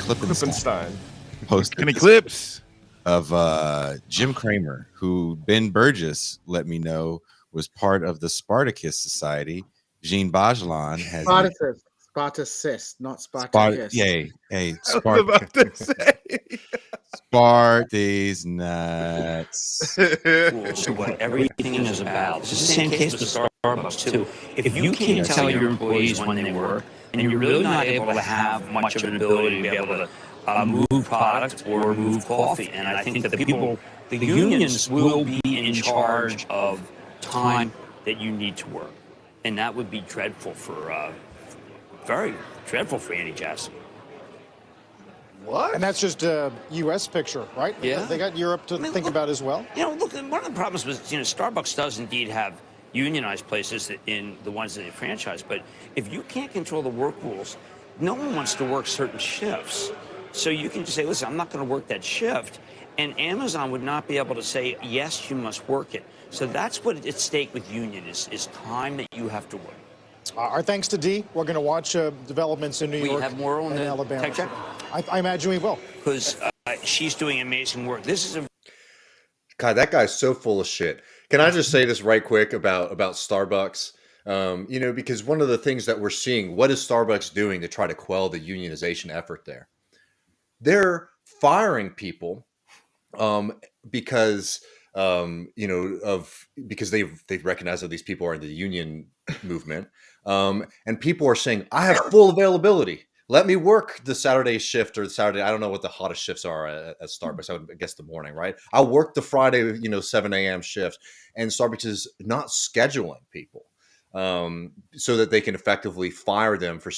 Klippenstein posted Kenny this Clips of Jim Cramer, who Ben Burgess let me know was part of the Spartacus Society. Djene Bajalan has Spartacist, not Spartacus. Hey, I was about to say. Sparty's nuts. What everything is about. It's the same case with Starbucks too. If you can't tell your employees when they work, and you're really not able to have much of an ability to be able to move product or move coffee, and I think that the unions will be in charge of time that you need to work, and that would be dreadful very dreadful for Andy Jassy. What? And that's just a U.S. picture, right? Yeah. They got Europe to think about as well. Look, one of the problems was, Starbucks does indeed have unionized places in the ones that they franchise, but if you can't control the work rules, no one wants to work certain shifts. So you can just say, listen, I'm not going to work that shift, and Amazon would not be able to say, yes, you must work it. So that's what at stake with union is time that you have to work. Our thanks to Dee. We're going to watch developments in New York. We have more on the Alabama. tech check? I imagine we will. Because she's doing amazing work. This is a... God, that guy's so full of shit. Can I just say this right quick about Starbucks? Because one of the things that we're seeing, what is Starbucks doing to try to quell the unionization effort there? They're firing people because because they've recognized that these people are in the union movement, and people are saying, I have full availability. Let me work the Saturday shift or the Saturday. I don't know what the hottest shifts are at Starbucks. I would guess the morning, right? I'll work the Friday, 7 a.m. shift, and Starbucks is not scheduling people so that they can effectively fire them for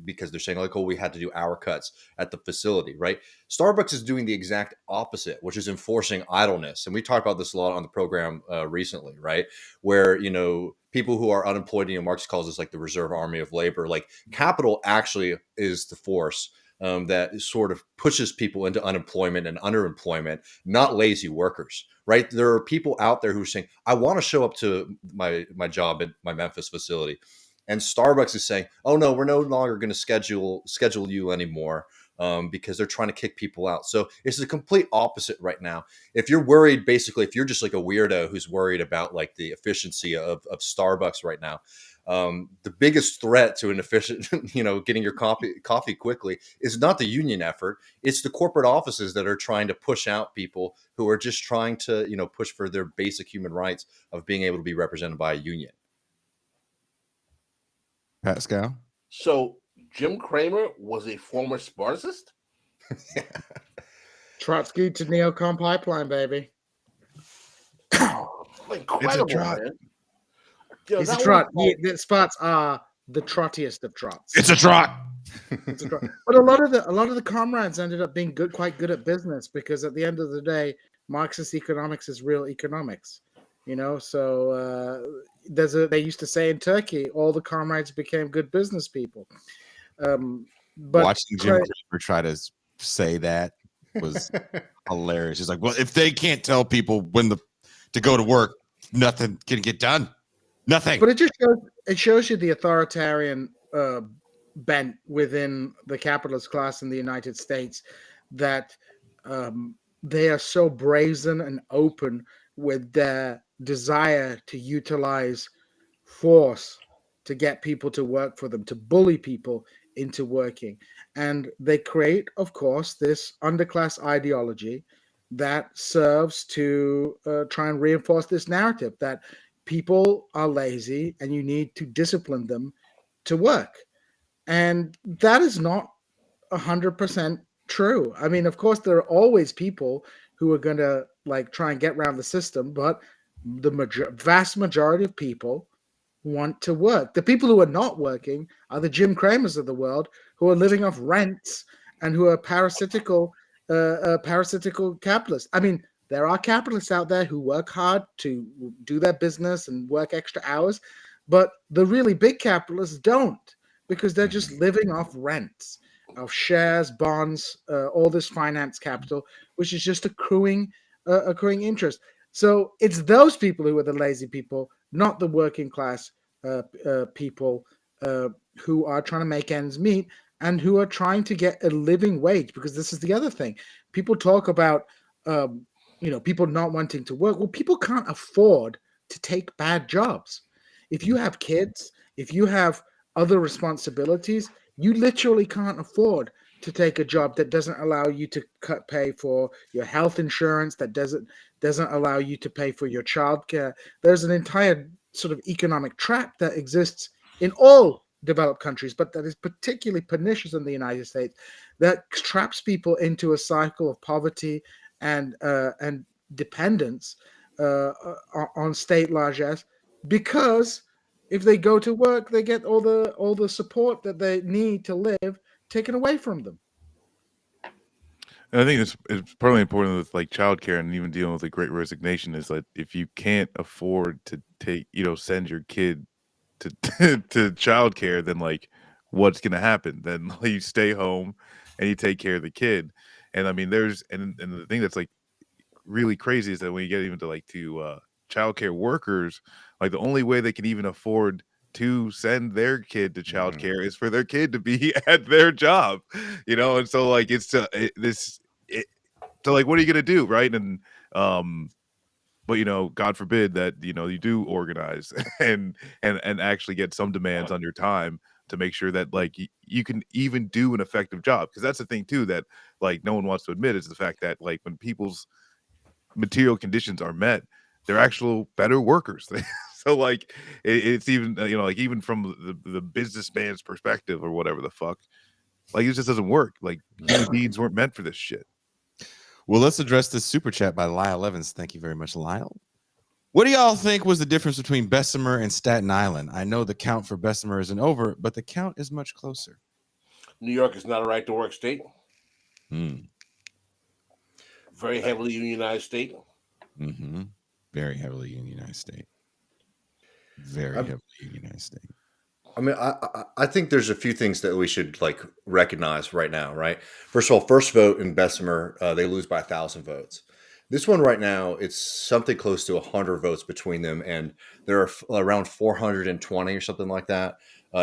because they're saying like, oh, we had to do hour cuts at the facility, right? Starbucks is doing the exact opposite, which is enforcing idleness. And we talked about this a lot on the program recently, right? Where, people who are unemployed, Marx calls this like the reserve army of labor. Like capital actually is the force that sort of pushes people into unemployment and underemployment, not lazy workers, right? There are people out there who are saying, I want to show up to my job at my Memphis facility. And Starbucks is saying, oh no, we're no longer going to schedule you anymore because they're trying to kick people out. So it's the complete opposite right now. If you're worried, basically, if you're just like a weirdo who's worried about like the efficiency of Starbucks right now, the biggest threat to an efficient, getting your coffee quickly is not the union effort. It's the corporate offices that are trying to push out people who are just trying to, push for their basic human rights of being able to be represented by a union. Pascal? So Jim Cramer was a former Spartacist? Yeah. Trotsky to neocon pipeline, baby. Incredible, man. He's a trot. The Sparts are the trottiest of trots. It's a trot. It's a trot. But a lot of the comrades ended up being quite good at business because at the end of the day, Marxist economics is real economics. So they used to say in Turkey, all the comrades became good business people. But watching Jim Cramer try to say that was hilarious. He's like, well, if they can't tell people when to go to work, nothing can get done. Nothing. But it shows you the authoritarian bent within the capitalist class in the United States, that they are so brazen and open with their desire to utilize force to get people to work for them, to bully people into working. And they create, of course, this underclass ideology that serves to try and reinforce this narrative that people are lazy and you need to discipline them to work. And that is not 100% true. I mean, of course, there are always people who are going to try and get around the system, but the vast majority of people want to work. The people who are not working are the Jim Cramers of the world who are living off rents and who are parasitical capitalists. I mean, there are capitalists out there who work hard to do their business and work extra hours, but the really big capitalists don't, because they're just living off rents, of shares, bonds, all this finance capital, which is just accruing interest. So it's those people who are the lazy people, not the working class people who are trying to make ends meet. and who are trying to get a living wage. Because this is the other thing. People talk about, people not wanting to work. Well, people can't afford to take bad jobs. If you have kids, if you have other responsibilities, you literally can't afford to take a job that doesn't allow you to pay for your health insurance, that doesn't allow you to pay for your childcare. There's an entire sort of economic trap that exists in all developed countries, but that is particularly pernicious in the United States, that traps people into a cycle of poverty and dependence on state largesse, because if they go to work, they get all the support that they need to live taken away from them. And I think it's probably important with like childcare and even dealing with the Great Resignation is that if you can't afford to send your kid to to childcare, then like what's gonna happen? Then you stay home and you take care of the kid. And I mean, and the thing that's like really crazy is that when you get even to childcare workers, like the only way they can even afford to send their kid to childcare is for their kid to be at their job, and so like so like what are you gonna do, right? And but God forbid that you do organize and actually get some demands on your time to make sure that like you can even do an effective job, because that's the thing too that like no one wants to admit, is the fact that like when people's material conditions are met, they're actual better workers. So like it's even like even from the businessman's perspective or whatever the fuck, like it just doesn't work. Like human beings weren't meant for this shit. Well, let's address this super chat by Lyle Evans. Thank you very much, Lyle. What do y'all think was the difference between Bessemer and Staten Island? I know the count for Bessemer isn't over, but the count is much closer. New York is not a right to work state. Very heavily unionized state. Mm-hmm. Very heavily unionized state. Very heavily unionized state. I mean, I think there's a few things that we should like recognize right now, right? First of all, first vote in Bessemer, they lose by 1,000 votes. This one right now, it's something close to 100 votes between them, and there are around 420 or something like that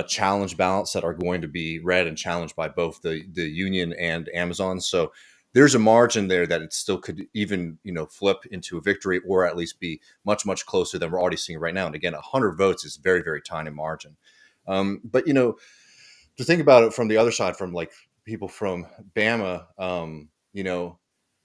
challenge ballots that are going to be read and challenged by both the union and Amazon. So there's a margin there that it still could even flip into a victory, or at least be much closer than we're already seeing right now. And again, 100 votes is very tiny margin. But to think about it from the other side, from like people from Bama,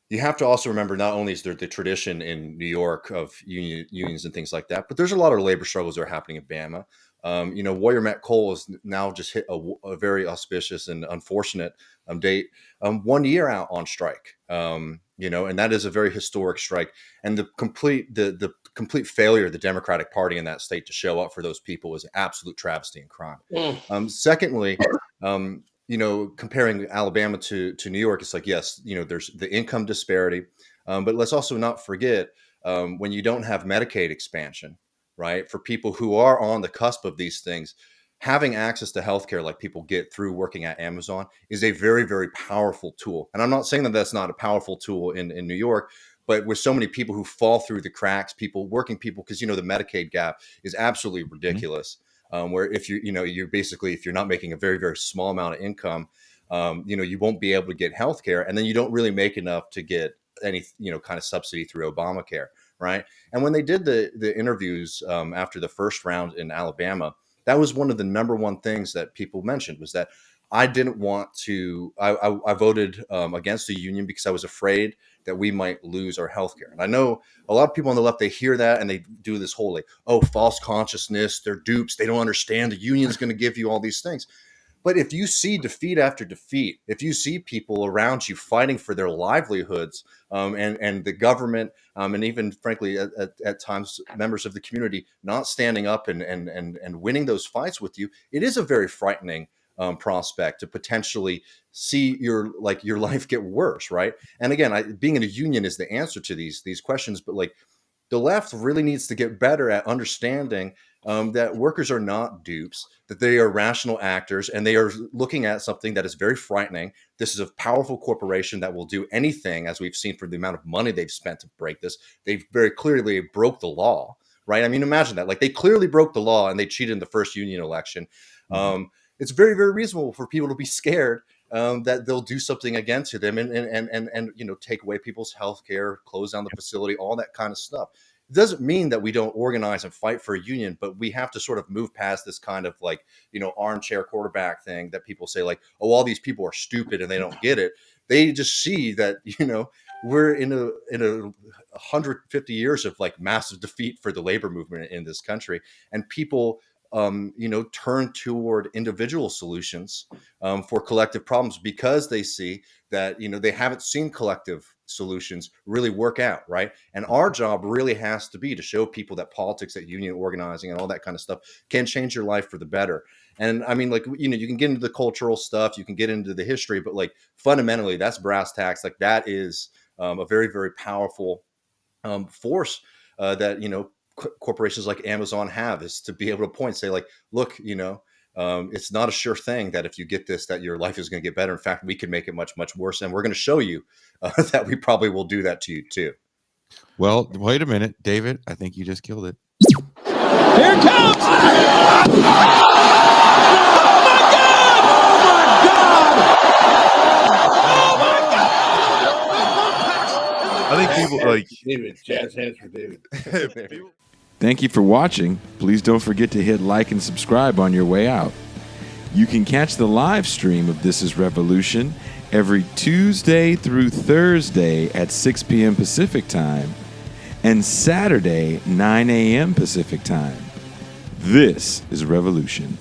you have to also remember not only is there the tradition in New York of unions and things like that, but there's a lot of labor struggles that are happening in Bama. Warrior Met Coal has now just hit a very auspicious and unfortunate date, 1 year out on strike. And that is a very historic strike, and the complete failure of the Democratic Party in that state to show up for those people is absolute travesty and crime. Secondly, comparing Alabama to New York, it's like, yes, there's the income disparity, but let's also not forget when you don't have Medicaid expansion, right? For people who are on the cusp of these things, having access to healthcare like people get through working at Amazon is a very powerful tool. And I'm not saying that that's not a powerful tool in New York, but with so many people who fall through the cracks, working people, because the Medicaid gap is absolutely ridiculous. Where if you're basically, if you're not making a very small amount of income, you won't be able to get healthcare, and then you don't really make enough to get any kind of subsidy through Obamacare, right? And when they did the interviews after the first round in Alabama, that was one of the number one things that people mentioned, was that I didn't want to. I voted against the union because I was afraid that we might lose our healthcare. And I know a lot of people on the left, they hear that and they do this whole like, oh, false consciousness, they're dupes, they don't understand the union's going to give you all these things. But if you see defeat after defeat, if you see people around you fighting for their livelihoods, and the government, and even frankly at times members of the community not standing up and winning those fights with you, it is a very frightening prospect to potentially see your life get worse, right? And again, being in a union is the answer to these questions, but like the left really needs to get better at understanding that workers are not dupes, that they are rational actors, and they are looking at something that is very frightening. This is a powerful corporation that will do anything, as we've seen, for the amount of money they've spent to break this. They very clearly broke the law, right? I mean, imagine that. Like, they clearly broke the law and they cheated in the first union election. it's very, very reasonable for people to be scared that they'll do something again to them and you know, take away people's health care, close down the facility, all that kind of stuff. It doesn't mean that we don't organize and fight for a union, but we have to sort of move past this kind of like, you know, armchair quarterback thing that people say like, oh, all these people are stupid and they don't get it. They just see that, you know, we're in a 150 years of like massive defeat for the labor movement in this country, and people you know, turn toward individual solutions for collective problems because they see that, you know, they haven't seen collective solutions really work out, right? And our job really has to be to show people that politics, that union organizing and all that kind of stuff can change your life for the better. And I mean, like, you know, you can get into the cultural stuff, you can get into the history, but like fundamentally, that's brass tacks. Like that is a very, very powerful force that, you know, corporations like Amazon have, is to be able to point, say like, look, you know, it's not a sure thing that if you get this, that your life is going to get better. In fact, we can make it much, much worse. And we're going to show you that we probably will do that to you too. Well, wait a minute, David. I think you just killed it. Here it comes! I think people like David, jazz hands for David. Thank you for watching. Please don't forget to hit like and subscribe on your way out. You can catch the live stream of This Is Revolution every Tuesday through Thursday at 6 p.m. Pacific Time and Saturday, 9 a.m. Pacific Time. This is Revolution.